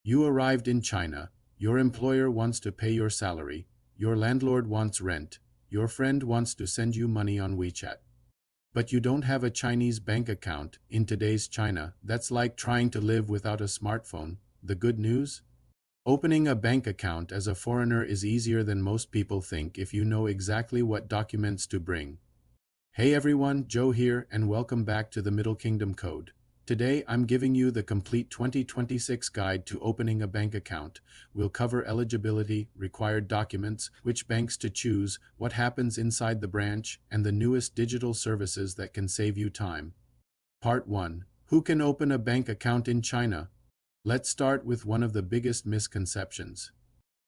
You arrived in China, your employer wants to pay your salary, your landlord wants rent, your friend wants to send you money on WeChat. But you don't have a Chinese bank account. In today's China, that's like trying to live without a smartphone. The good news? Opening a bank account as a foreigner is easier than most people think if you know exactly what documents to bring. Hey everyone, Joe here, and welcome back to the Middle Kingdom Code. Today I'm giving you the complete 2026 guide to opening a bank account. We'll cover eligibility, required documents, which banks to choose, what happens inside the branch, and the newest digital services that can save you time. Part 1. Who can open a bank account in China? Let's start with one of the biggest misconceptions.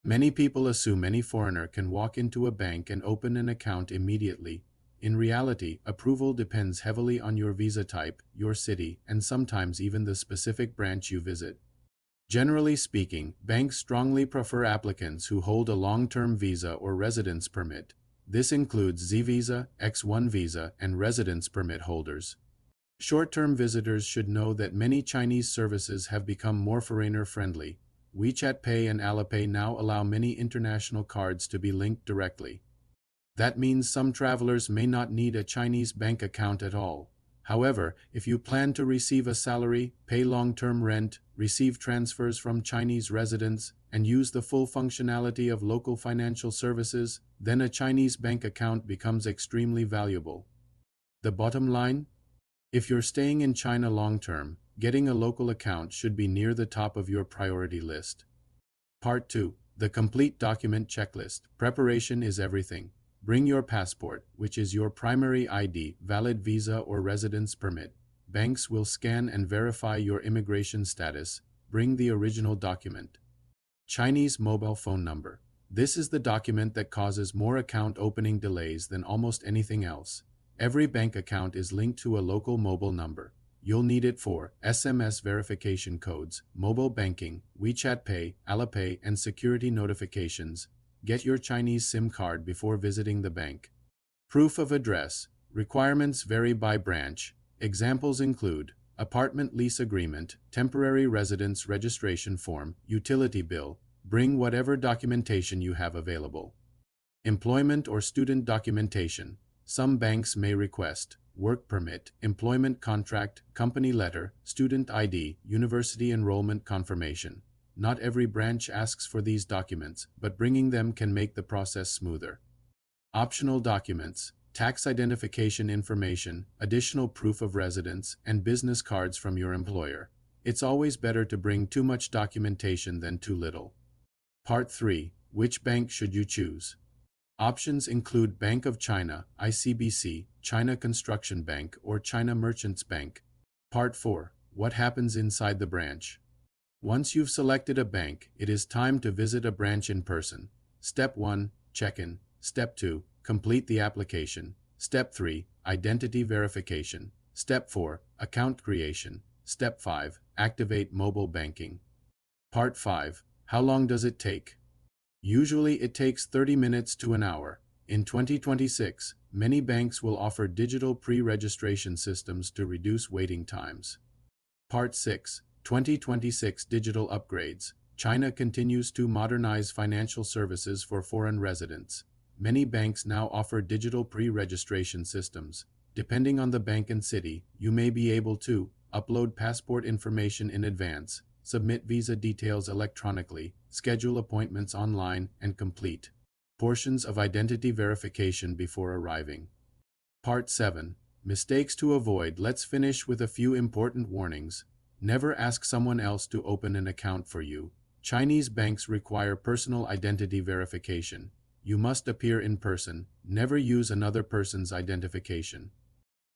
Many people assume any foreigner can walk into a bank and open an account immediately. In reality, approval depends heavily on your visa type, your city, and sometimes even the specific branch you visit. Generally speaking, banks strongly prefer applicants who hold a long-term visa or residence permit. This includes Z visa, X1 visa, and residence permit holders. Short-term visitors should know that many Chinese services have become more foreigner-friendly. WeChat Pay and Alipay now allow many international cards to be linked directly. That means some travelers may not need a Chinese bank account at all. However, if you plan to receive a salary, pay long-term rent, receive transfers from Chinese residents, and use the full functionality of local financial services, then a Chinese bank account becomes extremely valuable. The bottom line? If you're staying in China long-term, getting a local account should be near the top of your priority list. Part 2. The complete document checklist. Preparation is everything. Bring your passport, which is your primary ID, valid visa or residence permit. Banks will scan and verify your immigration status. Bring the original document. Chinese mobile phone number. This is the document that causes more account opening delays than almost anything else. Every bank account is linked to a local mobile number. You'll need it for SMS verification codes, mobile banking, WeChat Pay, Alipay, and security notifications. Get your Chinese SIM card before visiting the bank. Proof of address. Requirements vary by branch. Examples include apartment lease agreement, temporary residence registration form, utility bill. Bring whatever documentation you have available. Employment or student documentation. Some banks may request work permit, employment contract, company letter, student ID, university enrollment confirmation. Not every branch asks for these documents, but bringing them can make the process smoother. Optional documents, tax identification information, additional proof of residence, and business cards from your employer. It's always better to bring too much documentation than too little. Part 3. Which bank should you choose? Options include Bank of China, ICBC, China Construction Bank, or China Merchants Bank. Part 4. What happens inside the branch? Once you've selected a bank, it is time to visit a branch in person. Step 1. Check-in. Step 2. Complete the application. Step 3. Identity verification. Step 4. Account creation. Step 5. Activate mobile banking. Part 5. How long does it take? Usually it takes 30 minutes to an hour. In 2026, many banks will offer digital pre-registration systems to reduce waiting times. Part 6. 2026 Digital Upgrades. China continues to modernize financial services for foreign residents. Many banks now offer digital pre-registration systems. Depending on the bank and city, you may be able to upload passport information in advance, submit visa details electronically, schedule appointments online, and complete portions of identity verification before arriving. Part 7. Mistakes to avoid. Let's finish with a few important warnings. Never ask someone else to open an account for you. Chinese banks require personal identity verification. You must appear in person. Never use another person's identification.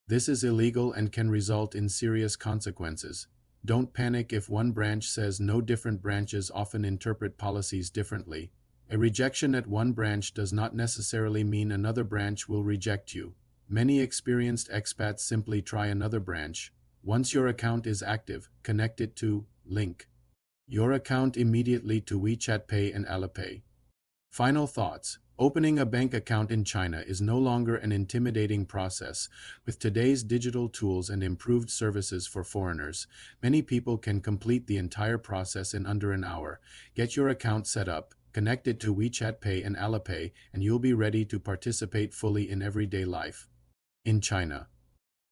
This is illegal and can result in serious consequences. Don't panic if one branch says no. Different branches often interpret policies differently. A rejection at one branch does not necessarily mean another branch will reject you. Many experienced expats simply try another branch. Once your account is active, connect it to link your account immediately to WeChat Pay and Alipay. Final thoughts. Opening a bank account in China is no longer an intimidating process. With today's digital tools and improved services for foreigners, many people can complete the entire process in under an hour. Get your account set up, connect it to WeChat Pay and Alipay, and you'll be ready to participate fully in everyday life in China.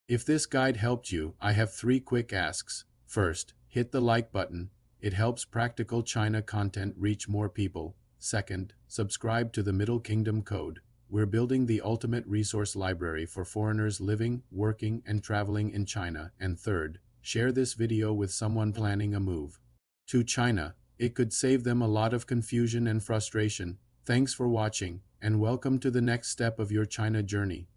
If this guide helped you, I have 3 quick asks. First, hit the like button. It helps practical China content reach more people. Second, subscribe to the Middle Kingdom Code. We're building the ultimate resource library for foreigners living, working, and traveling in China. And third, share this video with someone planning a move to China. It could save them a lot of confusion and frustration. Thanks for watching, and welcome to the next step of your China journey.